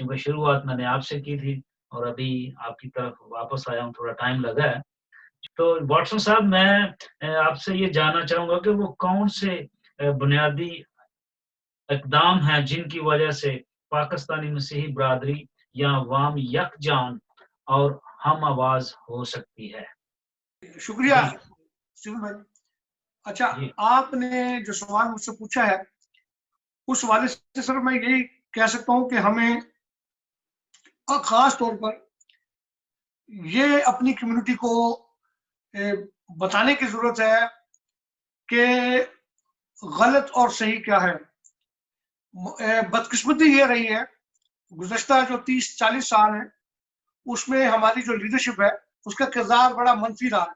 क्योंकि शुरुआत मैंने आपसे की थी और अभी आपकी तरफ वापस आया हूँ, थोड़ा टाइम लगा है। तो वाटसन साहब, मैं आपसे ये जानना चाहूँगा कि वो कौन से बुनियादी इक़दाम हैं जिनकी वजह से पाकिस्तानी मसीही बरादरी या अवाम यकजान और हम आवाज़ हो सकती है? शुक्रिया जी, सिविल भाई। अच्छा, जी, आपने जो सवाल मुझसे पूछा है उस हवाले से सर मैं यही कह सकता हूँ कि हमें खास तौर पर ये अपनी कम्युनिटी को बताने की जरूरत है कि गलत और सही क्या है। बदकिस्मती ये रही है गुज़श्ता जो 30-40 साल है उसमें हमारी जो लीडरशिप है उसका किरदार बड़ा मनफी रहा है।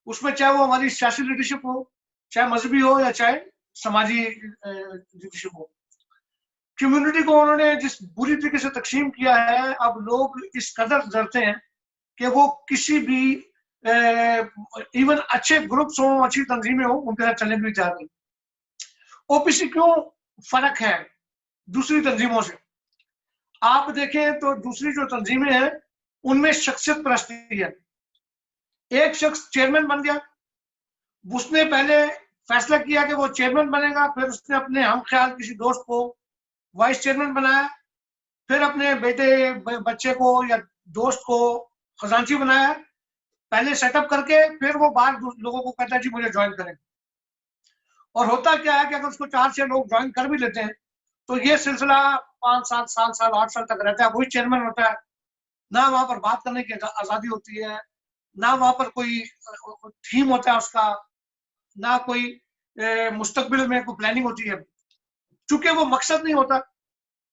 उसमें चाहे वो हमारी सियासी लीडरशिप हो, चाहे मजहबी हो या चाहे समाजी लीडरशिप हो, कम्युनिटी को उन्होंने जिस बुरी तरीके से तकसीम किया है, अब लोग इस कदर डरते हैं कि वो किसी भी इवन अच्छे ग्रुप्स हो, अच्छी तंजीमें हो, उनके साथ चलने के लिए तैयार नहीं। ओपीसी क्यों फर्क है दूसरी तंजीमों से? आप देखें तो दूसरी जो तंजीमें हैं उनमें शख्सियत परस्ती है। एक शख्स चेयरमैन बन गया, उसने पहले फैसला किया कि वो चेयरमैन बनेगा, फिर उसने अपने हम ख्याल किसी दोस्त को वाइस चेयरमैन बनाया, फिर अपने बेटे बच्चे को या दोस्त को खजांची बनाया, पहले सेटअप करके फिर वो बाहर लोगों को कहता है जी मुझे ज्वाइन करें। और होता क्या है कि अगर उसको 4-6 लोग ज्वाइन कर भी लेते हैं तो ये सिलसिला 5-7 साल 8 साल तक रहता है, वही चेयरमैन होता है। ना वहां पर बात करने की आजादी होती है, ना वहां पर कोई थीम होता है उसका, ना कोई मुस्तकबिल में कोई प्लानिंग होती है, चूंकि वो मकसद नहीं होता।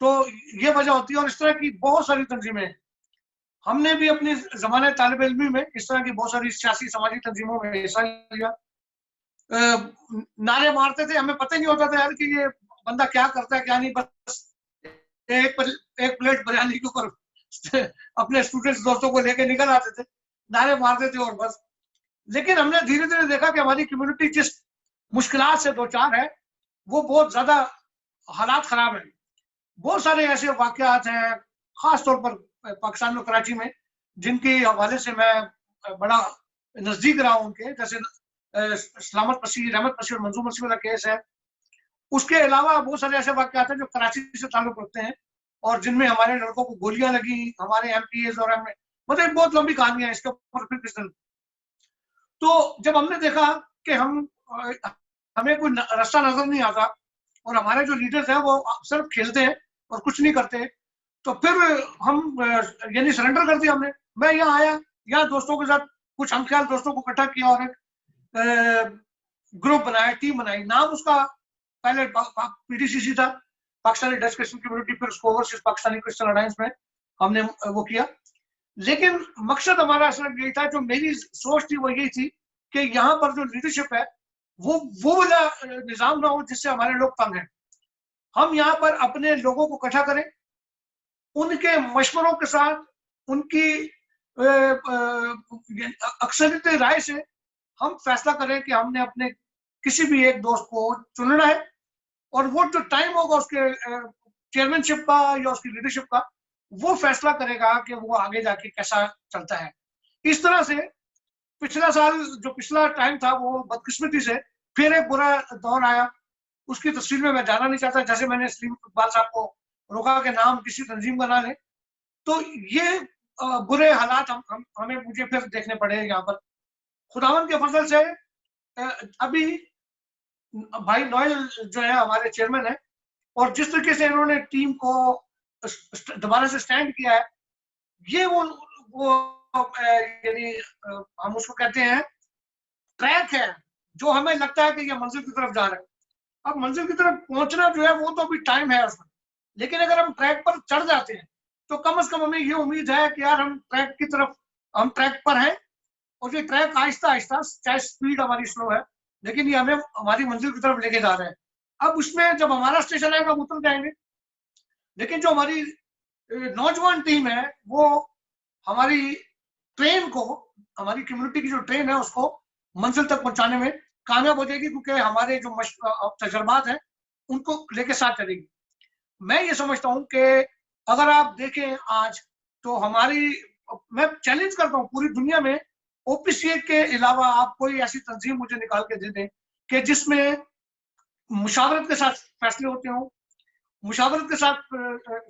तो ये वजह होती है। और इस तरह की बहुत सारी तंजीमें हैं। हमने भी अपनी जमाने तालिब इल्मी में इस तरह की बहुत सारी सियासी समाजी तंजीमों में हिस्सा लिया। नारे मारते थे, हमें पता ही नहीं होता था यार कि ये बंदा क्या करता है क्या नहीं, बस एक प्लेट बिरयानी के ऊपर अपने स्टूडेंट्स दोस्तों को लेके निकल आते थे, नारे मारते थे और बस। लेकिन हमने धीरे धीरे देखा कि हमारी कम्युनिटी जिस मुश्किलात से दो चार है वो बहुत ज्यादा हालात खराब है। बहुत सारे ऐसे वाकयात हैं खास तौर पर पाकिस्तान में कराची में जिनके हवाले से मैं बड़ा नजदीक रहा हूं उनके, जैसे सलामत मसीह, रहमत मसीह और मंजूर मसीह वाला केस है। उसके अलावा बहुत सारे ऐसे वाकयात हैं जो कराची से ताल्लुक रखते हैं और जिनमें हमारे लड़कों को गोलियां लगी, हमारे एमपीएस और मतलब बहुत लंबी कहानी है इसके ऊपर फिर किस दिन। तो जब हमने देखा कि हमें कोई रास्ता नजर नहीं आता और हमारे जो लीडर्स हैं वो सिर्फ खेलते हैं और कुछ नहीं करते, तो फिर हम यानी सरेंडर कर दिया हमने। मैं यहाँ आया, यहाँ दोस्तों के साथ कुछ हम ख्याल दोस्तों को इकट्ठा किया और एक ग्रुप बनाया, टीम बनाई। नाम उसका पहले पीडीसीसी था, पाकिस्तानी डच क्रिश्चियन कम्युनिटी, फिर उसको ओवरसीज पाकिस्तानी क्रिश्चियन अलायंस में हमने वो किया। लेकिन मकसद हमारा असल यही था, जो मेरी सोच थी वो यही थी कि यहाँ पर जो लीडरशिप है वो वाला निजाम ना हो जिससे हमारे लोग तंग हैं। हम यहाँ पर अपने लोगों को इकट्ठा करें, उनके मशवरों के साथ, उनकी अक्सरियत राय से हम फैसला करें कि हमने अपने किसी भी एक दोस्त को चुनना है और वो जो टाइम होगा उसके चेयरमैनशिप का या उसकी लीडरशिप का, वो फैसला करेगा कि वो आगे जाके कैसा चलता है। इस तरह से पिछला साल जो पिछला टाइम था वो बदकिस्मती से फिर एक बुरा दौर आया। उसकी तफसील में मैं जाना नहीं चाहता, जैसे मैंने सलीम इकबाल साहब को रोका कि नाम किसी तंजीम का ना ले। तो ये बुरे हालात हमें मुझे फिर देखने पड़े यहाँ पर। खुदावन के फजल से अभी भाई नोएल जो है हमारे चेयरमैन है और जिस तरीके से इन्होंने टीम को दोबारा से स्टैंड किया है, ये वो यानी हम उसको कहते हैं ट्रैक है जो हमें लगता है कि ये मंजिल की तरफ जा रहा है। अब मंजिल की तरफ पहुंचना जो है वो तो अभी टाइम है उसमें, लेकिन अगर हम ट्रैक पर चढ़ जाते हैं तो कम से कम हमें ये उम्मीद है कि यार हम ट्रैक की तरफ, हम ट्रैक पर हैं और ये ट्रैक आहिस्ता आहिस्ता, चाहे स्पीड हमारी स्लो है लेकिन ये हमें हमारी मंजिल की तरफ लेके जा रहे हैं। अब उसमें जब हमारा स्टेशन आएगा हम उतर जाएंगे, लेकिन जो हमारी नौजवान टीम है वो हमारी ट्रेन को, हमारी कम्युनिटी की जो ट्रेन है उसको मंजिल तक पहुंचाने में कामयाब हो जाएगी, क्योंकि हमारे जो तजर्बात हैं उनको लेके साथ चलेगी। मैं ये समझता हूँ कि अगर आप देखें आज तो हमारी, मैं चैलेंज करता हूँ पूरी दुनिया में ओपीसीए के अलावा आप कोई ऐसी तंजीम मुझे निकाल के दे दें कि जिसमें मुशावरत के साथ फैसले होते हों, मुशावरत के साथ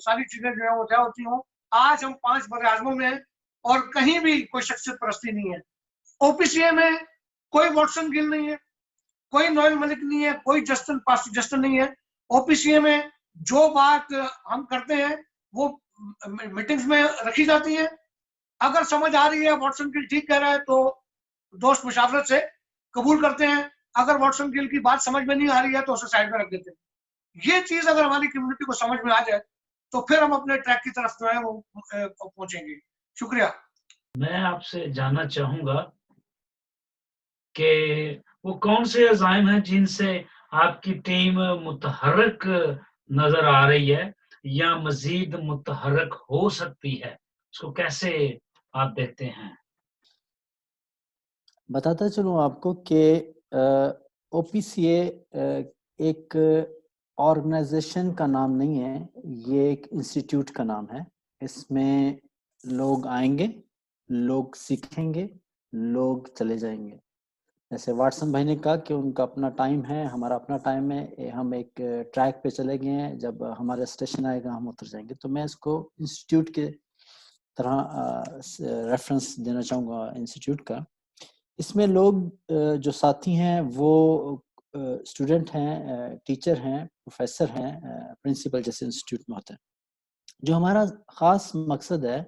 सारी चीजें जो है वो तय होती हों। आज हम 5 बड़े आजमों में हैं और कहीं भी कोई शख्सियत परस्ती नहीं है। ओपीसीए में कोई वाटसन गिल नहीं है, कोई नोएल मलिक नहीं है, कोई जस्टिन पास्टर जस्टिन नहीं है। ओपीसीए में जो बात हम करते हैं वो मीटिंग्स में रखी जाती है। अगर समझ आ रही है वाटसन गिल ठीक कह रहा है तो दोस्त मुशावरत से कबूल करते हैं, अगर वाटसन गिल की बात समझ में नहीं आ रही है तो उसे साइड में रख देते हैं। ये चीज अगर हमारी कम्युनिटी को समझ में आ जाए तो फिर हम अपने ट्रैक की तरफ जो है वो पहुंचेंगे। शुक्रिया। मैं आपसे जानना चाहूंगा कि वो कौन से अज़ाइम हैं जिनसे आपकी टीम मुतहर्रिक नज़र आ रही है या मज़ीद मुतहर्रिक हो सकती है? उसको कैसे आप देखते हैं? बताता चलूँ आपको कि ओपीसीए एक ऑर्गेनाइजेशन का नाम नहीं है, ये एक इंस्टीट्यूट का नाम है। इसमें लोग आएंगे, लोग सीखेंगे, लोग चले जाएंगे। जैसे वाटसन भाई ने कहा कि उनका अपना टाइम है, हमारा अपना टाइम है, हम एक ट्रैक पे चले गए हैं, जब हमारा स्टेशन आएगा हम उतर जाएंगे। तो मैं इसको इंस्टीट्यूट के तरह रेफरेंस देना चाहूँगा इंस्टीट्यूट का। इसमें लोग जो साथी हैं वो स्टूडेंट हैं, टीचर हैं, प्रोफेसर हैं, प्रिंसिपल जैसे इंस्टीट्यूट में होता है। जो हमारा ख़ास मकसद है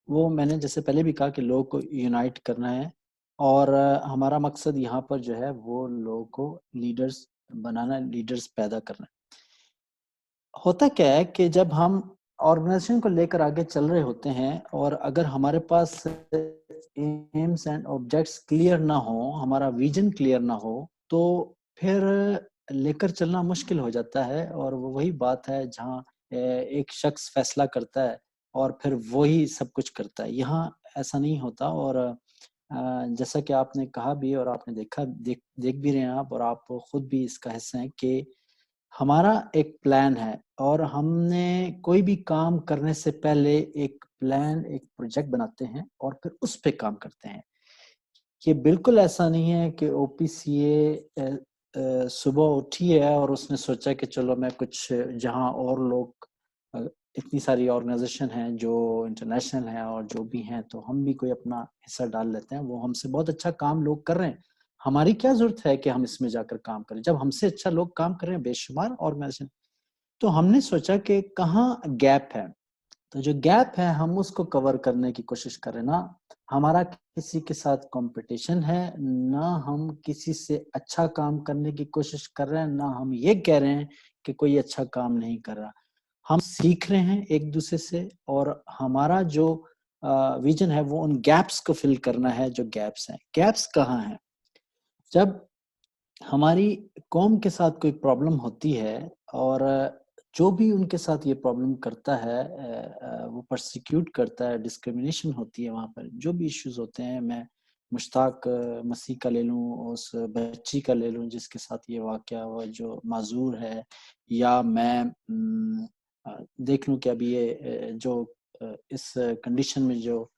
वो मैंने जैसे पहले भी कहा कि लोगों को यूनाइट करना है, और हमारा मकसद यहाँ पर जो है वो लोगों को लीडर्स बनाना, लीडर्स पैदा करना। होता क्या है कि जब हम ऑर्गेनाइजेशन को लेकर आगे चल रहे होते हैं और अगर हमारे पास एम्स एंड ऑब्जेक्ट्स क्लियर ना हो, हमारा विजन क्लियर ना हो, तो फिर लेकर चलना मुश्किल हो जाता है। और वो वही बात है जहाँ एक शख्स फैसला करता है और फिर वही सब कुछ करता है। यहाँ ऐसा नहीं होता। और जैसा कि आपने कहा भी और आपने देख भी रहे हैं आप, और आप खुद भी इसका हिस्सा हैं कि हमारा एक प्लान है और हमने कोई भी काम करने से पहले एक प्लान, एक प्रोजेक्ट बनाते हैं और फिर उस पे काम करते हैं। ये बिल्कुल ऐसा नहीं है कि ओपीसीए सुबह उठी है और उसने सोचा कि चलो मैं कुछ, जहां और लोग इतनी सारी ऑर्गेनाइजेशन हैं जो इंटरनेशनल हैं और जो भी हैं, तो हम भी कोई अपना हिस्सा डाल लेते हैं। वो हमसे बहुत अच्छा काम लोग कर रहे हैं, हमारी क्या जरूरत है कि हम इसमें जाकर काम करें, जब हमसे अच्छा लोग काम कर रहे हैं बेशुमार ऑर्गेनाइजेशन। तो हमने सोचा कि कहाँ गैप है, तो जो गैप है हम उसको कवर करने की कोशिश करें ना। हमारा किसी के साथ कंपटीशन है, ना हम किसी से अच्छा काम करने की कोशिश कर रहे हैं, ना हम ये कह रहे हैं कि कोई अच्छा काम नहीं कर रहा। हम सीख रहे हैं एक दूसरे से, और हमारा जो विजन है वो उन गैप्स को फिल करना है जो गैप्स हैं। गैप्स कहाँ हैं? जब हमारी कौम के साथ कोई प्रॉब्लम होती है और जो भी उनके साथ ये प्रॉब्लम करता है, वो परसिक्यूट करता है, डिस्क्रिमिनेशन होती है वहाँ पर, जो भी इश्यूज होते हैं, मैं मुश्ताक मसीह का ले लूँ, उस बच्ची का ले लूँ जिसके साथ ये वाक़या हुआ जो माजूर है, या मैं देख लूँ कि अभी ये जो इस कंडीशन में जो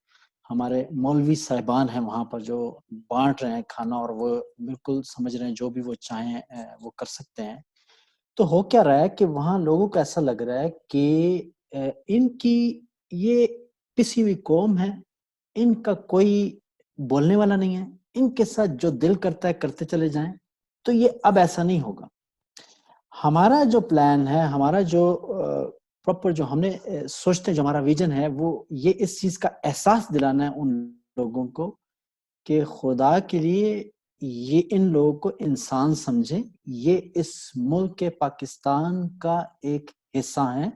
हमारे मौलवी साहिबान हैं वहाँ पर जो बांट रहे हैं खाना, और वो बिल्कुल समझ रहे हैं जो भी वो चाहें वो कर सकते हैं। तो हो क्या रहा है कि वहाँ लोगों को ऐसा लग रहा है कि इनकी ये पिसी हुई कौम है, इनका कोई बोलने वाला नहीं है, इनके साथ जो दिल करता है करते चले जाएं। तो ये अब ऐसा नहीं होगा। हमारा जो प्लान है, हमारा जो प्रॉपर जो हमने सोचते हैं, जो हमारा विजन है, वो ये इस चीज का एहसास दिलाना है उन लोगों को कि खुदा के लिए ये इन लोगों को इंसान समझे, ये इस मुल्क के पाकिस्तान का एक हिस्सा है,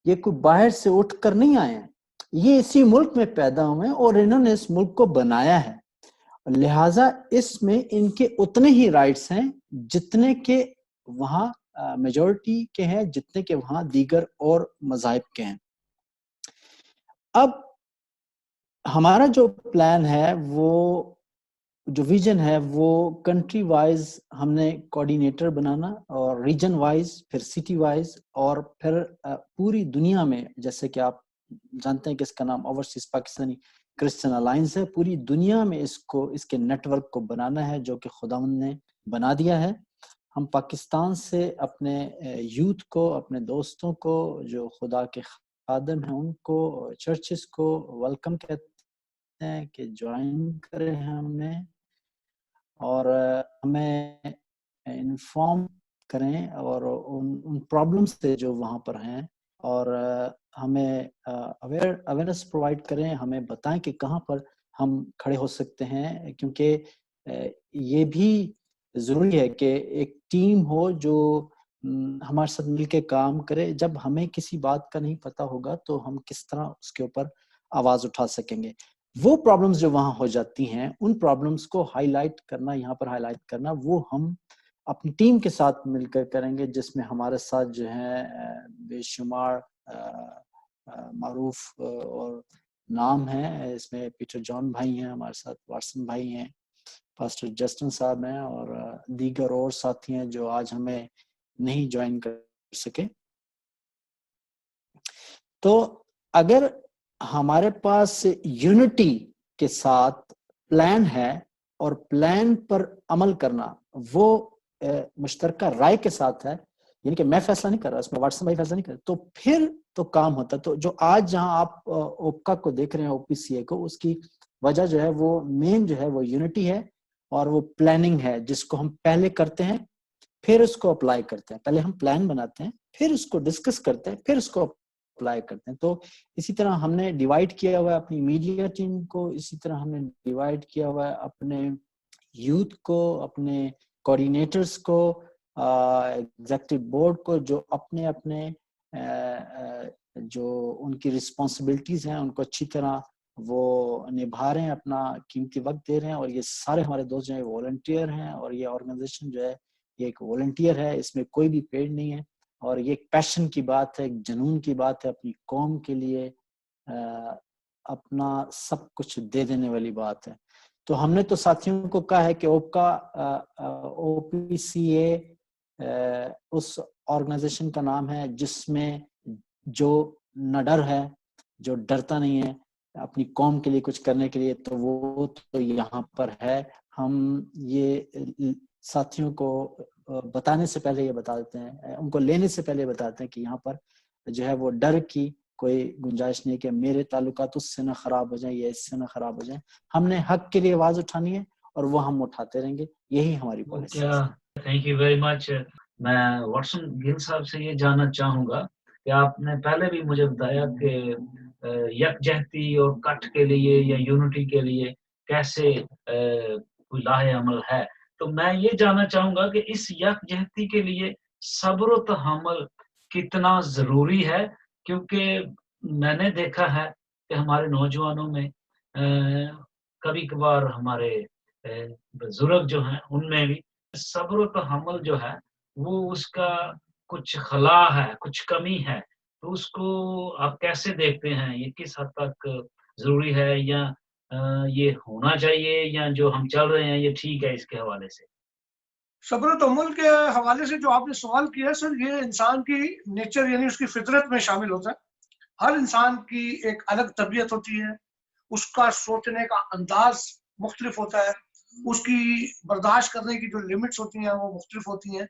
ये कोई बाहर से उठ कर नहीं आए हैं, ये इसी मुल्क में पैदा हुए हैं और इन्होंने इस मुल्क को बनाया है। लिहाजा इसमें इनके उतने ही राइट्स हैं जितने के वहाँ मेजॉरिटी के हैं, जितने के वहाँ दीगर और मज़ाहिब के हैं। अब हमारा जो प्लान है वो جو ویژن ہے وہ کنٹری وائز ہم نے کوآرڈینیٹر بنانا اور ریجن وائز پھر سٹی وائز اور پھر پوری دنیا میں، جیسے کہ آپ جانتے ہیں کہ اس کا نام اوورسیز پاکستانی کرسچن الائنس ہے، پوری دنیا میں اس کے نیٹ ورک کو بنانا ہے جو کہ خداوند نے بنا دیا ہے۔ ہم پاکستان سے اپنے یوتھ کو، اپنے دوستوں کو جو خدا کے خادم ہیں ان کو، چرچز کو ویلکم کہتے ہیں کہ جوائن کریں ہمیں اور ہمیں انفارم کریں اور ان پرابلمس سے جو وہاں پر ہیں، اور ہمیں اویئرنیس پرووائڈ کریں، ہمیں بتائیں کہ کہاں پر ہم کھڑے ہو سکتے ہیں، کیونکہ یہ بھی ضروری ہے کہ ایک ٹیم ہو جو ہمارے ساتھ مل کے کام کرے۔ جب ہمیں کسی بات کا نہیں پتہ ہوگا تو ہم کس طرح اس کے اوپر آواز اٹھا سکیں گے۔ وہ پرابلمز جو وہاں ہو جاتی ہیں ان پرابلمز کو ہائی لائٹ کرنا، یہاں پر ہائی لائٹ کرنا، وہ ہم اپنی ٹیم کے ساتھ مل کر کریں گے، جس میں ہمارے ساتھ جو ہیں بے شمار معروف اور نام ہیں۔ اس میں پیٹر جان بھائی ہیں ہمارے ساتھ، وارسن بھائی ہیں، پاسٹر جسٹن صاحب ہیں اور دیگر اور ساتھی ہیں جو آج ہمیں نہیں جوائن کر سکے۔ تو اگر ہمارے پاس یونٹی کے ساتھ پلان ہے اور پلان پر عمل کرنا وہ مشترکہ رائے کے ساتھ ہے، یعنی کہ میں فیصلہ نہیں کر رہا، اس میں واٹسن بھائی فیصلہ نہیں کر رہا، تو پھر تو کام ہوتا ہے۔ تو جو آج جہاں آپ اوپکا کو دیکھ رہے ہیں، او پی سی اے کو، اس کی وجہ جو ہے وہ مین جو ہے وہ یونٹی ہے اور وہ پلاننگ ہے، جس کو ہم پہلے کرتے ہیں پھر اس کو اپلائی کرتے ہیں۔ پہلے ہم پلان بناتے ہیں، پھر اس کو ڈسکس کرتے ہیں، پھر اس کو اپلائی کرتے ہیں۔ تو اسی طرح ہم نے ڈیوائیڈ کیا ہوا ہے اپنی میڈیا ٹیم کو، اسی طرح ہم نے ڈیوائیڈ کیا ہوا ہے اپنے یوتھ کو، اپنے کوآرڈینیٹرز کو، ایگزیکٹو بورڈ کو، جو اپنے اپنے جو ان کی رسپانسبلٹیز ہیں ان کو اچھی طرح وہ نبھا رہے ہیں، اپنا قیمتی وقت دے رہے ہیں۔ اور یہ سارے ہمارے دوست جو ہیں والنٹیئر ہیں، اور یہ آرگنائزیشن جو ہے یہ ایک والنٹیئر ہے، اس میں کوئی بھی پیڈ نہیں ہے، اور یہ ایک پیشن کی بات ہے، ایک جنون کی بات ہے، اپنی قوم کے لیے اپنا سب کچھ دے دینے والی بات ہے۔ تو ہم نے تو ساتھیوں کو کہا ہے کہ اوپکا او پی سی اے اس آرگنائزیشن کا نام ہے جس میں جو نہ ڈر ہے، جو ڈرتا نہیں ہے اپنی قوم کے لیے کچھ کرنے کے لیے، تو وہ تو یہاں پر ہے۔ ہم یہ ساتھیوں کو بتانے سے پہلے یہ بتا دیتے ہیں، ان کو لینے سے پہلے بتاتے ہیں کہ یہاں پر جو ہے وہ ڈر کی کوئی گنجائش نہیں کہ میرے تعلقات اس سے نہ خراب ہو جائیں یا اس سے نہ خراب ہو جائیں۔ ہم نے حق کے لیے آواز اٹھانی ہے اور وہ ہم اٹھاتے رہیں گے، یہی ہماری پالیسی ہے۔ تھینک یو ویری مچ۔ میں واٹسن گل صاحب سے یہ جاننا چاہوں گا کہ آپ نے پہلے بھی مجھے بتایا کہ یکجہتی اور کٹ کے لیے یا یونٹی کے لیے کیسے کوئی لاہ عمل ہے، تو میں یہ جاننا چاہوں گا کہ اس یکجہتی کے لیے صبر و تحمل کتنا ضروری ہے، کیونکہ میں نے دیکھا ہے کہ ہمارے نوجوانوں میں کبھی کبھار ہمارے بزرگ جو ہیں ان میں بھی صبر و تحمل جو ہے وہ اس کا کچھ خلا ہے، کچھ کمی ہے۔ تو اس کو آپ کیسے دیکھتے ہیں؟ یہ کس حد تک ضروری ہے، یا یہ ہونا چاہیے، یا جو ہم چل رہے ہیں یہ ٹھیک ہے اس کے حوالے سے؟ صبر و تحمل کے حوالے سے جو آپ نے سوال کیا سر، یہ انسان کی نیچر یعنی اس کی فطرت میں شامل ہوتا ہے۔ ہر انسان کی ایک الگ طبیعت ہوتی ہے، اس کا سوچنے کا انداز مختلف ہوتا ہے، اس کی برداشت کرنے کی جو لیمٹس ہوتی ہیں وہ مختلف ہوتی ہیں۔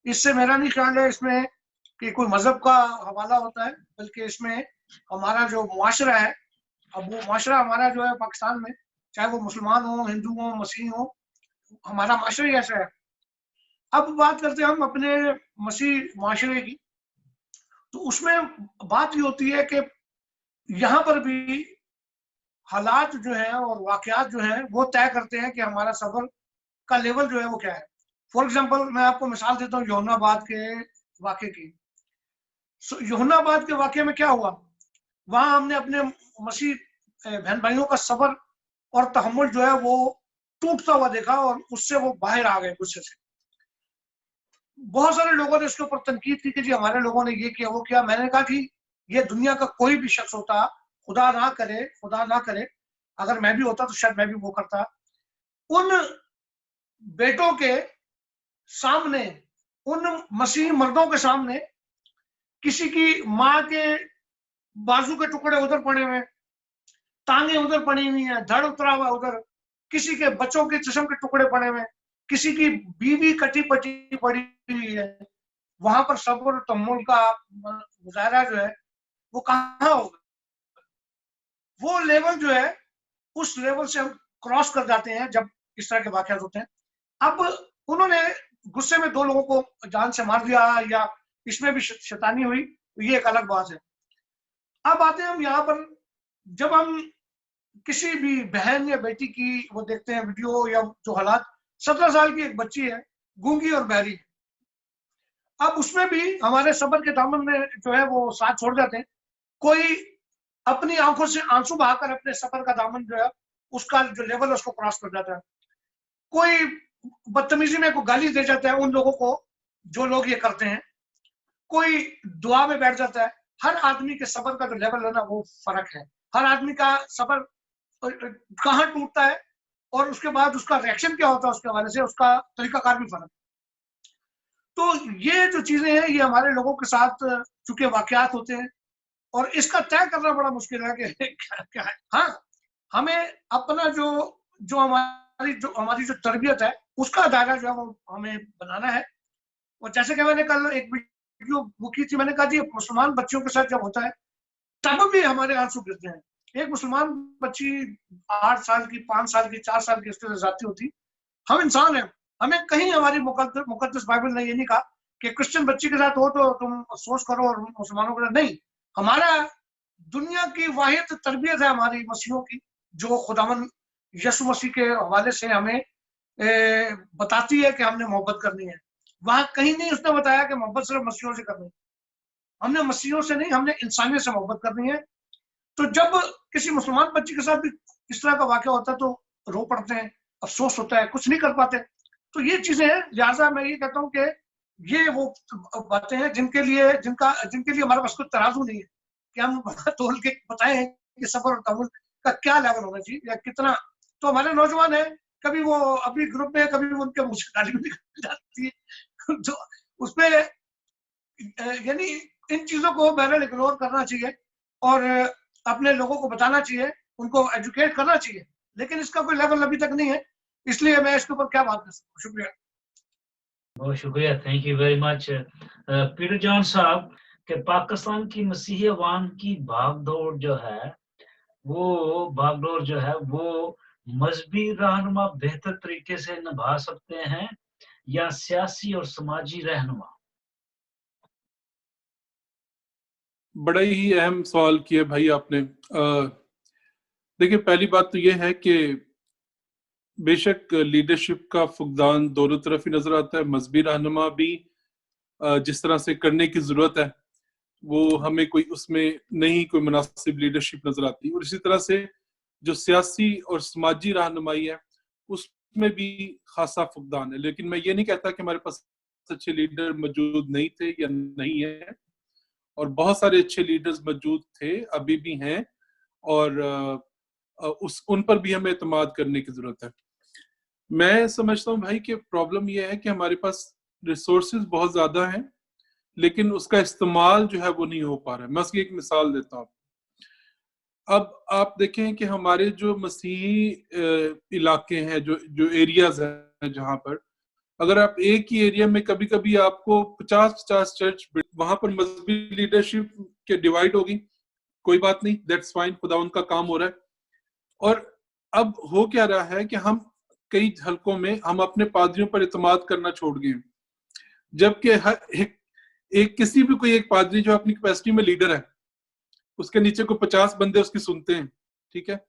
اس سے میرا نہیں خیال ہے اس میں کہ کوئی مذہب کا حوالہ ہوتا ہے، بلکہ اس میں ہمارا جو معاشرہ ہے، اب وہ معاشرہ ہمارا جو ہے پاکستان میں، چاہے وہ مسلمان ہوں، ہندو ہوں، مسیح ہوں، ہمارا معاشرہ ہی ایسا ہے۔ اب بات کرتے ہیں ہم اپنے مسیح معاشرے کی، تو اس میں بات یہ ہوتی ہے کہ یہاں پر بھی حالات جو ہیں اور واقعات جو ہیں وہ طے کرتے ہیں کہ ہمارا صبر کا لیول جو ہے وہ کیا ہے۔ فار ایگزامپل میں آپ کو مثال دیتا ہوں یوحنا بعد کے واقعے کی۔ یوحنا بعد کے واقعے میں کیا ہوا، وہاں ہم نے اپنے مسیح بہن بھائیوں کا صبر اور تحمل جو ہے وہ ٹوٹتا ہوا دیکھا، اور اس سے وہ باہر آ گئے غصے سے۔ بہت سارے لوگوں نے اس کے اوپر تنقید کی کہ جی ہمارے لوگوں نے یہ کیا وہ کیا۔ میں نے کہا کہ یہ دنیا کا کوئی بھی شخص ہوتا، خدا نہ کرے اگر میں بھی ہوتا تو شاید میں بھی وہ کرتا، उन बेटों के सामने, उन मसीही मर्दों के सामने किसी की माँ के बाजू के टुकड़े उधर पड़े हुए, टांगे उधर पड़ी हुई है, धड़ उतरा हुआ उधर, किसी के बच्चों के जिस्म के टुकड़े पड़े हुए, किसी की बीवी कटी पटी पड़ी हुई है, वहां पर सब्र तहम्मुल का मुजाहरा जो है वो कहाँ होगा? वो लेवल जो है, उस लेवल से हम क्रॉस कर जाते हैं जब इस तरह के वाकयात होते हैं। अब उन्होंने गुस्से में 2 लोगों को जान से मार दिया या इसमें भी शैतानी हुई, ये एक अलग बात है। अब आते हैं हम यहाँ पर, जब हम किसी भी बहन या बेटी की वो देखते हैं वीडियो या जो हालात, 17 साल की एक बच्ची है, गूंगी और बहरी, अब उसमें भी हमारे सब्र के दामन में जो है वो साथ छोड़ जाते हैं। कोई अपनी आंखों से आंसू बहाकर अपने सब्र का दामन जो है उसका जो लेवल है उसको क्रॉस कर जाता है। कोई बदतमीजी में कोई गाली दे जाता है उन लोगों को जो लोग ये करते हैं, कोई दुआ में बैठ जाता है। हर आदमी के सब्र का जो लेवल है ना वो फर्क है, हर आदमी का सब्र कहाँ टूटता है और उसके बाद उसका रिएक्शन क्या होता है, उसके हवाले से उसका तरीकाकार भी फर्क। तो ये जो चीजें हैं ये हमारे लोगों के साथ चूंकि वाकयात होते हैं और इसका तय करना बड़ा मुश्किल है कि क्या है। हाँ, हमें अपना जो हमारी जो तरबियत है उसका दायरा जो है वो हमें बनाना है। और जैसे कि मैंने कल एक वीडियो वो की थी, मैंने कहा जी मुसलमान बच्चियों के साथ जब होता है तब भी हमारे आंसू गिरते हैं। एक मुसलमान बच्ची 8 साल की, 5 साल की, 4 साल की इस तरह जाती होती, हम इंसान हैं, हमें कहीं हमारी मुकद्दस बाइबल ने ये नहीं कहा कि क्रिश्चियन बच्ची के साथ हो तो तुम अफसोस करो और मुसलमानों के साथ नहीं। हमारा दुनिया की वाहिद तरबियत है हमारी मसीहों की, जो खुदावन यसु मसीह के हवाले से हमें बताती है कि हमने मोहब्बत करनी है। वहां कहीं नहीं उसने बताया कि मोहब्बत सिर्फ मसीहों से करनी है। हमने मसीहों से नहीं, हमने इंसानियत से मोहब्बत करनी है। तो जब किसी मुसलमान बच्ची के साथ भी इस तरह का वाकया होता है तो रो पड़ते हैं, अफसोस होता है, कुछ नहीं कर पाते। तो ये चीजें हैं, लिहाजा मैं ये कहता हूँ कि ये वो बातें हैं जिनके लिए हमारे पास कोई तराजू नहीं है कि हम तोल के बताएं कि सब्र और तहम्मुल का क्या लेवल होना चाहिए या कितना। तो हमारे नौजवान है, कभी वो अभी ग्रुप में, कभी उनके मुंह से गाली भी निकल जाती है तो उसपे यानी इन चीजों को बहरहाल इग्नोर करना चाहिए और अपने लोगों को बताना चाहिए, उनको एजुकेट करना चाहिए, लेकिन इसका कोई लेवल अभी तक नहीं है, इसलिए मैं इसके ऊपर क्या बात कर सकता हूँ। शुक्रिया, बहुत शुक्रिया, thank you very much Peter John साहब। कि पाकिस्तान की मसीही अवाम की भागदौड़ जो है वो मजहबी रहनुमा बेहतर तरीके से निभा सकते हैं या सियासी और समाजी रहनुमा? बड़ा ही अहम सवाल किया भाई आपने। देखिए, पहली बात तो ये है कि बेशक लीडरशिप का फुकदान दोनों तरफ ही नजर आता है। मजहबी रहनुमा भी जिस तरह से करने की जरूरत है वो हमें उसमें नहीं कोई मुनासिब लीडरशिप नजर आती, और इसी तरह से जो सियासी और समाजी रहनुमाई है उसमें भी खासा फुकदान है। लेकिन मैं ये नहीं कहता कि हमारे पास अच्छे लीडर मौजूद नहीं थे या नहीं है, और बहुत सारे अच्छे लीडर्स मौजूद थे, अभी भी हैं, और उन पर भी हमें एतमाद करने की जरूरत है। मैं समझता हूँ भाई कि प्रॉब्लम यह है कि हमारे पास रिसोर्सेज बहुत ज्यादा हैं लेकिन उसका इस्तेमाल जो है वो नहीं हो पा रहा है। मैं उसकी एक मिसाल देता हूँ। अब आप देखें कि हमारे जो मसीही इलाके हैं, जो एरियाज हैं, जहां पर अगर आप एक ही एरिया में कभी कभी आपको 50-50 चर्च, वहां पर मजहबी लीडरशिप के डिवाइड होगी, कोई बात नहीं, दैट्स फाइन, खुदा उनका काम हो रहा है। और अब हो क्या रहा है कि हम कई हलकों में हम अपने पादरियों पर इत्मीनान करना छोड़ गए, जबकि हर एक किसी भी कोई एक पादरी जो अपनी कैपेसिटी में लीडर है, उसके नीचे कोई 50 बंदे उसकी सुनते हैं, ठीक है,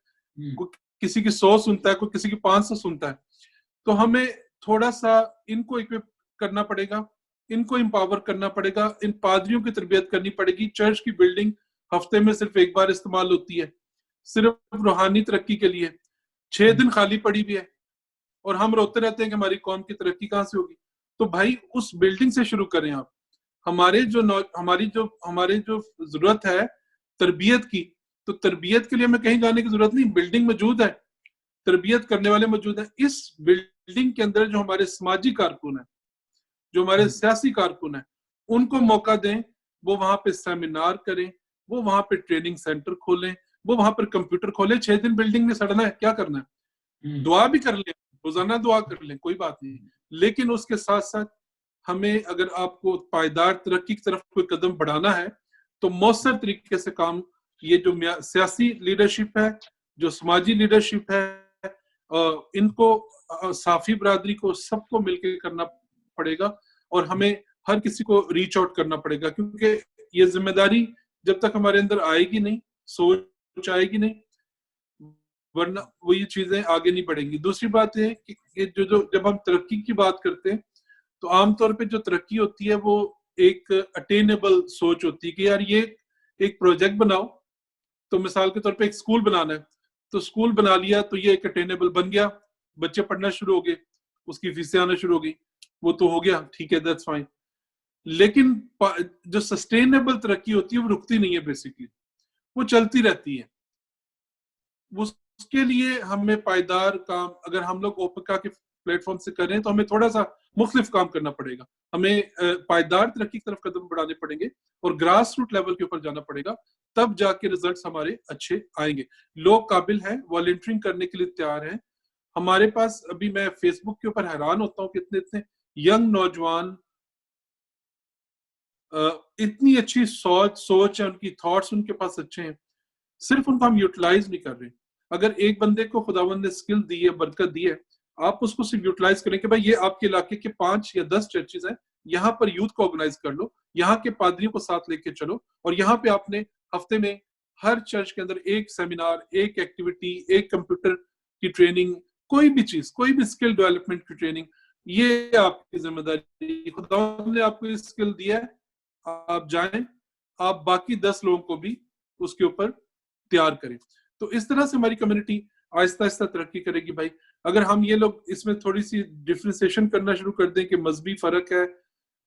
किसी की 100 सुनता है, कोई किसी की 500 सुनता है। तो हमें थोड़ा सा इनको इक्विप करना पड़ेगा, इनको एम्पावर करना पड़ेगा, इन पादरियों की तरबियत करनी पड़ेगी। चर्च की बिल्डिंग हफ्ते में सिर्फ एक बार इस्तेमाल होती है, सिर्फ रूहानी तरक्की के लिए। 6 दिन खाली पड़ी भी है और हम रोते रहते हैं कि हमारी कौम की तरक्की कहाँ से होगी। तो भाई उस बिल्डिंग से शुरू करें आप। हमारी जो जरूरत है तरबियत की, तो तरबियत के लिए हमें कहीं जाने की जरूरत नहीं, बिल्डिंग मौजूद है। تربیت کرنے والے موجود ہیں. اس بلڈنگ کے اندر جو ہمارے سماجی کارکن ہیں, جو ہمارے سیاسی کارکن ہیں, ان کو موقع دیں, وہ وہاں پہ سیمینار کریں, وہ وہاں پہ ٹریننگ سینٹر کھولیں, وہ وہاں پر کمپیوٹر کھولیں. 6 دن بلڈنگ میں سڑنا ہے, کیا کرنا ہے؟ دعا بھی کر لیں, روزانہ دعا کر لیں, کوئی بات نہیں. لیکن اس کے ساتھ ساتھ ہمیں اگر آپ کو پائیدار ترقی کی طرف کوئی قدم بڑھانا ہے تو مؤثر طریقے سے کام, یہ جو سیاسی لیڈرشپ ہے, جو سماجی لیڈرشپ ہے, ان کو, صافی برادری کو, سب کو مل کے کرنا پڑے گا. اور ہمیں ہر کسی کو ریچ آؤٹ کرنا پڑے گا, کیونکہ یہ ذمہ داری جب تک ہمارے اندر آئے گی نہیں, سوچ آئے گی نہیں, ورنہ وہ یہ چیزیں آگے نہیں بڑھیں گی. دوسری بات ہے کہ جب ہم ترقی کی بات کرتے ہیں تو عام طور پہ جو ترقی ہوتی ہے وہ ایک اٹینیبل سوچ ہوتی ہے کہ یار یہ ایک پروجیکٹ بناؤ. تو مثال کے طور پہ ایک سکول بنانا ہے, تو سکول بنا لیا تو یہ ایک اٹینیبل بن گیا, بچے پڑھنا شروع ہو گئے, اس کی فیسیں آنا شروع ہو گئی, وہ تو ہو گیا, ٹھیک ہے, دیٹس فائن. لیکن جو سسٹینیبل ترقی ہوتی ہے وہ رکتی نہیں ہے, بیسیکلی وہ چلتی رہتی ہے. اس کے لیے ہمیں پائیدار کام اگر ہم لوگ اوپیکا کے پلیٹ فارم سے کریں تو ہمیں تھوڑا سا مختلف کام کرنا پڑے گا. ہمیں پائیدار ترقی کی طرف قدم بڑھانے پڑیں گے اور گراس روٹ لیول کے اوپر جانا پڑے گا, تب جا کے ریزلٹس ہمارے اچھے آئیں گے. لوگ قابل ہیں, والنٹرنگ کرنے کے لیے تیار ہیں. ہمارے پاس ابھی میں فیس بک کے اوپر حیران ہوتا ہوں کہ اتنے ینگ نوجوان, اتنی اچھی سوچ ہے ان کی, تھاٹس ان کے پاس اچھے ہیں, صرف ان کو ہم یوٹیلائز نہیں کر رہے. اگر ایک بندے کو خداوند نے اسکل دی ہے, برکت دی ہے, آپ اس کو صرف یوٹیلائز کریں کہ بھائی یہ آپ کے علاقے کے 5 یا 10 چرچز ہیں, یہاں پر یوتھ کو آرگنائز کر لو, یہاں کے پادریوں کو ساتھ لے کے چلو, اور یہاں پہ آپ نے ہفتے میں ہر چرچ کے اندر ایک سیمینار, ایک ایکٹیویٹی, ایک کمپیوٹر کی ٹریننگ, کوئی بھی چیز, کوئی بھی اسکل ڈیولپمنٹ کی ٹریننگ, یہ آپ کی ذمہ داری. خداوند نے آپ کو اسکل دیا ہے, آپ جائیں, آپ باقی 10 لوگوں کو بھی اس کے اوپر تیار کریں. تو اس طرح سے ہماری کمیونٹی آہستہ آہستہ ترقی کرے گی. بھائی اگر ہم یہ لوگ اس میں تھوڑی سی ڈفرینسیشن کرنا شروع کر دیں کہ مذہبی فرق ہے,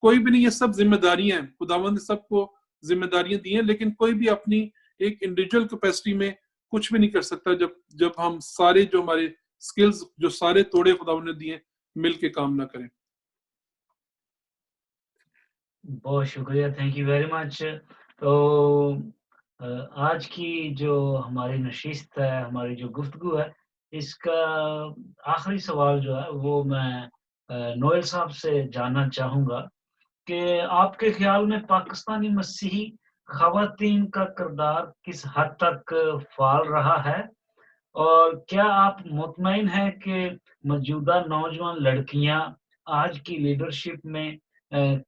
کوئی بھی نہیں, یہ سب ذمہ داریاں ہیں, خداوند نے سب کو ذمہ داریاں دی ہیں, لیکن کوئی بھی اپنی ایک انڈیویجول کیپیسٹی میں کچھ بھی نہیں کر سکتا جب ہم سارے جو ہمارے سکلز, جو سارے توڑے خداوند نے دیے, مل کے کام نہ کریں. بہت شکریہ, تھینک یو ویری مچ. تو آج کی جو ہماری نشست ہے, ہماری جو گفتگو ہے, اس کا آخری سوال جو ہے وہ میں نوئل صاحب سے جاننا چاہوں گا کہ آپ کے خیال میں پاکستانی مسیحی خواتین کا کردار کس حد تک فعال رہا ہے, اور کیا آپ مطمئن ہیں کہ موجودہ نوجوان لڑکیاں آج کی لیڈرشپ میں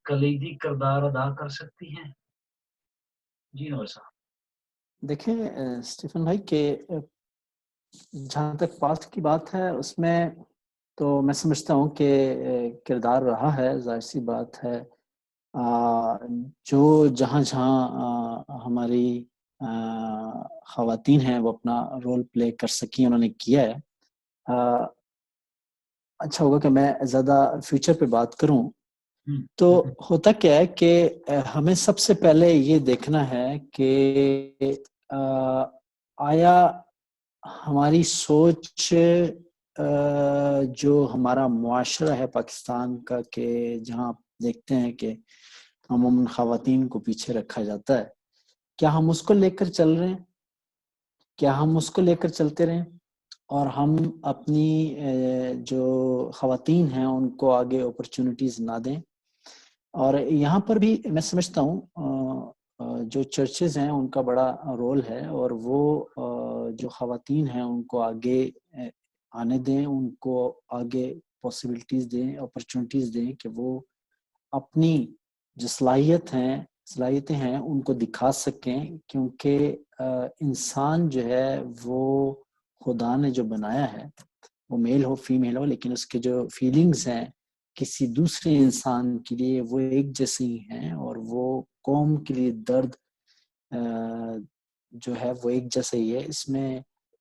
کلیدی کردار ادا کر سکتی ہیں؟ جی نور صاحب. دیکھیں اسٹیفن بھائی کہ جہاں تک پاسٹ کی بات ہے اس میں تو میں سمجھتا ہوں کہ کردار رہا ہے, ظاہر سی بات ہے. جو جہاں ہماری خواتین ہیں وہ اپنا رول پلے کر سکی, انہوں نے کیا ہے. اچھا ہوگا کہ میں زیادہ فیوچر پہ بات کروں. تو ہوتا کیا ہے کہ ہمیں سب سے پہلے یہ دیکھنا ہے کہ آیا ہماری سوچ, جو ہمارا معاشرہ ہے پاکستان کا, کہ جہاں آپ دیکھتے ہیں کہ عموماً خواتین کو پیچھے رکھا جاتا ہے, کیا ہم اس کو لے کر چل رہے ہیں؟ کیا ہم اس کو لے کر چلتے رہیں اور ہم اپنی جو خواتین ہیں ان کو آگے اپرچونٹیز نہ دیں؟ اور یہاں پر بھی میں سمجھتا ہوں جو چرچز ہیں ان کا بڑا رول ہے, اور وہ جو خواتین ہیں ان کو آگے آنے دیں, ان کو آگے پاسبلٹیز دیں, اپرچونٹیز دیں کہ وہ اپنی جو صلاحیتیں ہیں ان کو دکھا سکیں. کیونکہ انسان جو ہے وہ خدا نے جو بنایا ہے, وہ میل ہو فیمیل ہو, لیکن اس کے جو فیلنگز ہیں کسی دوسرے انسان کے لیے وہ ایک جیسے ہی ہیں, اور وہ قوم کے لیے درد جو ہے وہ ایک جیسا ہی ہے.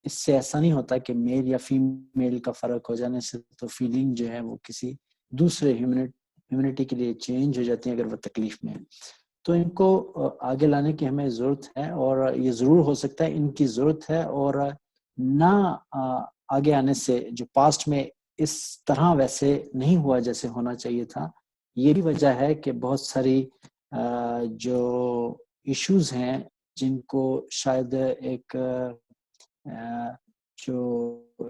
اس سے ایسا نہیں ہوتا کہ میل یا فیمیل کا فرق ہو جانے سے تو فیلنگ جو ہے وہ کسی دوسرے ہیومینٹی کے لیے چینج ہو جاتی ہیں اگر وہ تکلیف میں ہے. تو ان کو آگے لانے کی ہمیں ضرورت ہے, اور یہ ضرور ہو سکتا ہے ان کی ضرورت ہے, اور نہ آگے آنے سے جو پاسٹ میں اس طرح ویسے نہیں ہوا جیسے ہونا چاہیے تھا. یہ بھی وجہ ہے کہ بہت ساری جو ایشوز ہیں جن کو شاید ایک جو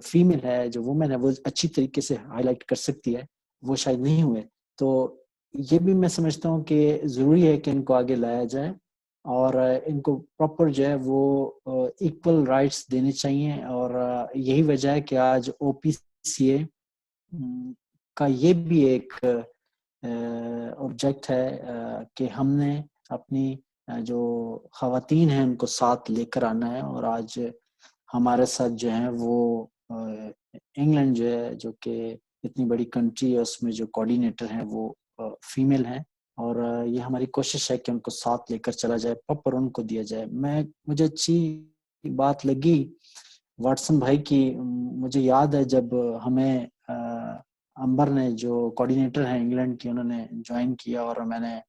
فیمیل ہے, جو وومن ہے, وہ اچھی طریقے سے ہائی لائٹ کر سکتی ہے, وہ شاید نہیں ہوئے. تو یہ بھی میں سمجھتا ہوں کہ ضروری ہے کہ ان کو آگے لایا جائے اور ان کو پراپر جو ہے وہ ایکول رائٹس دینے چاہیے. اور یہی وجہ ہے کہ آج OPCA کا یہ بھی ایک آبجیکٹ ہے کہ ہم نے اپنی جو خواتین ہیں ان کو ساتھ لے کر آنا ہے. اور آج ہمارے ساتھ جو ہیں وہ انگلینڈ جو ہے, جو کہ اتنی بڑی کنٹری ہے, اس میں جو کوآرڈینیٹر ہیں وہ فیمیل ہیں. اور یہ ہماری کوشش ہے کہ ان کو ساتھ لے کر چلا جائے, پراپر ان کو دیا جائے. مجھے اچھی بات لگی واٹسن بھائی کی. مجھے یاد ہے جب ہمیں امبر نے, جو کوآرڈینیٹر ہیں انگلینڈ کی, انہوں نے جوائن کیا اور میں نے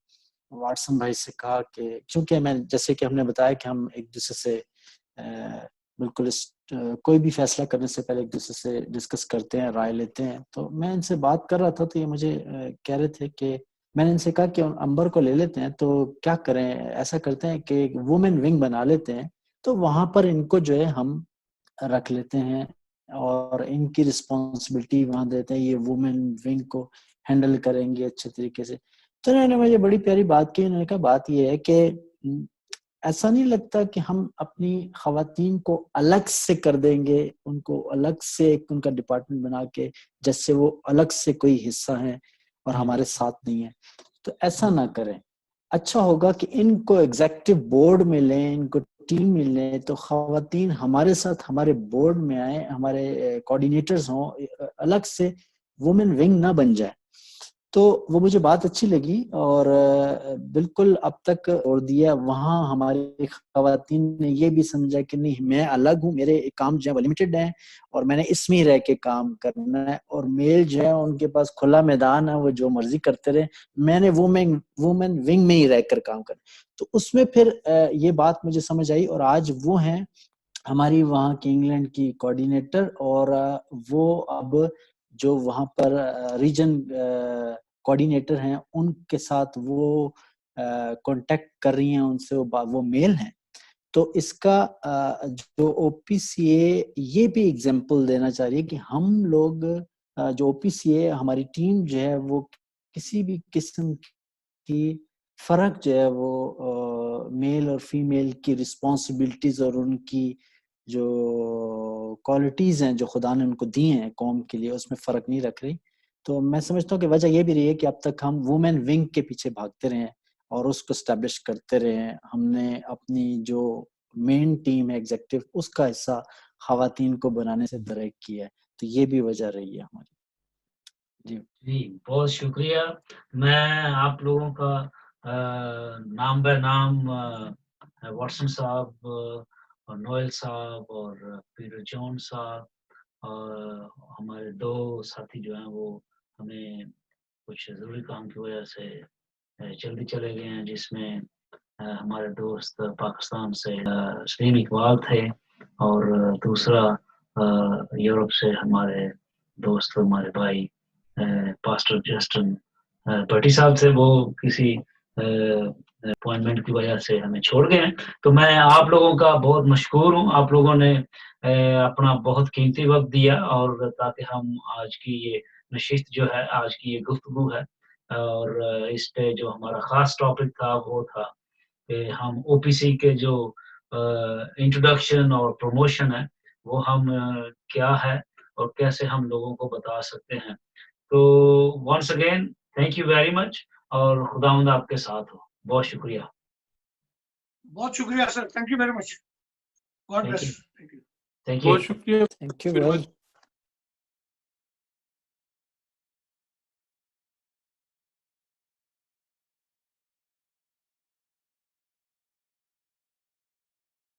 واٹسن بھائی سے کہا کہ کیونکہ میں جیسے کہ ہم نے بتایا کہ ہم ایک دوسرے سے بالکل کوئی بھی فیصلہ کرنے سے پہلے ایک دوسرے سے ڈسکس کرتے ہیں, رائے لیتے ہیں. تو میں ان سے بات کر رہا تھا تو یہ مجھے کہہ رہے تھے کہ میں نے ان سے کہا کہ امبر کو لے لیتے ہیں تو کیا کریں, ایسا کرتے ہیں کہ ایک وومن ونگ بنا لیتے ہیں, تو وہاں پر ان کو جو ہے ہم رکھ لیتے ہیں اور ان کی رسپانسبلٹی وہاں دیتے ہیں, یہ وومن ونگ کو ہینڈل کریں گے اچھے طریقے سے. تو انہوں نے مجھے بڑی پیاری بات کی. انہوں نے کہا بات یہ ہے کہ ایسا نہیں لگتا کہ ہم اپنی خواتین کو الگ سے کر دیں گے, ان کو الگ سے ایک ان کا ڈپارٹمنٹ بنا کے, جیسے وہ الگ سے کوئی حصہ ہیں اور ہمارے ساتھ نہیں ہے. تو ایسا نہ کریں. اچھا ہوگا کہ ان کو ایگزیکٹو بورڈ میں لیں, ان کو ٹیم میں لیں, تو خواتین ہمارے ساتھ ہمارے بورڈ میں آئیں, ہمارے کوآرڈینیٹرز ہوں, الگ سے وومن ونگ نہ بن جائے. تو وہ مجھے بات اچھی لگی اور بالکل اب تک اور دیا. وہاں ہماری خواتین نے یہ بھی سمجھا کہ نہیں, میں الگ ہوں, میرے کام جو ہے وہ لمیٹڈ ہیں اور میں نے اس میں ہی رہ کے کام کرنا ہے, اور میل جو ہے ان کے پاس کھلا میدان ہے, وہ جو مرضی کرتے رہے, میں نے وومن ونگ میں ہی رہ کر کام کرنا. تو اس میں پھر یہ بات مجھے سمجھ آئی. اور آج وہ ہیں ہماری وہاں کی انگلینڈ کی کوآرڈینیٹر, اور وہ اب جو وہاں پر ریجن کوآرڈینیٹر ہیں ان کے ساتھ وہ کانٹیکٹ کر رہی ہیں, ان سے وہ میل ہیں. تو اس کا جو OPCA یہ بھی ایگزامپل دینا چاہ رہی ہے کہ ہم لوگ جو OPCA ہماری ٹیم جو ہے وہ کسی بھی قسم کی فرق جو ہے وہ میل اور فیمیل کی رسپانسبلٹیز اور ان کی جو کوالٹیز ہیں جو خدا نے ان کو دی ہیں قوم کے لیے, اس میں فرق نہیں رکھ رہی. تو میں سمجھتا ہوں کہ وجہ یہ بھی رہی ہے کہ اب تک ہم وومن ونگ کے پیچھے بھاگتے رہے اور اس کو اسٹیبلش کرتے رہے. ہم نے اپنی جو مین ٹیم ہے ایگزیکٹو, اس کا حصہ خواتین کو بنانے سے درک کیا ہے. تو یہ بھی وجہ رہی ہے ہماری. جی بہت شکریہ. میں آپ لوگوں کا نام بہ نام واٹسن صاحب اور نوئل صاحب اور پیٹر جون صاحب اور ہمارے 2 ساتھی جو ہیں وہ ہمیں کچھ ضروری کام کی وجہ سے جلدی چلے گئے ہیں, جس میں ہمارے دوست پاکستان سے سلیم اقبال تھے اور دوسرا یورپ سے ہمارے دوست, ہمارے بھائی پاسٹر جسٹن بٹی صاحب تھے. وہ کسی اپوائنٹمنٹ کی وجہ سے ہمیں چھوڑ گئے ہیں. تو میں آپ لوگوں کا بہت مشکور ہوں. آپ لوگوں نے اپنا بہت قیمتی وقت دیا اور تاکہ ہم آج کی یہ نشست جو ہے, آج کی یہ گفتگو ہے, اور اس پہ جو ہمارا خاص ٹاپک تھا وہ تھا کہ ہم OPC کے جو انٹروڈکشن اور پروموشن ہے وہ ہم کیا ہے اور کیسے ہم لوگوں کو بتا سکتے ہیں. تو once again thank you very much, اور خداوند آپ کے ساتھ ہو. بہت شکریہ. بہت شکریہ sir, thank you very much. God bless. Thank you. بہت شکریہ. Thank you.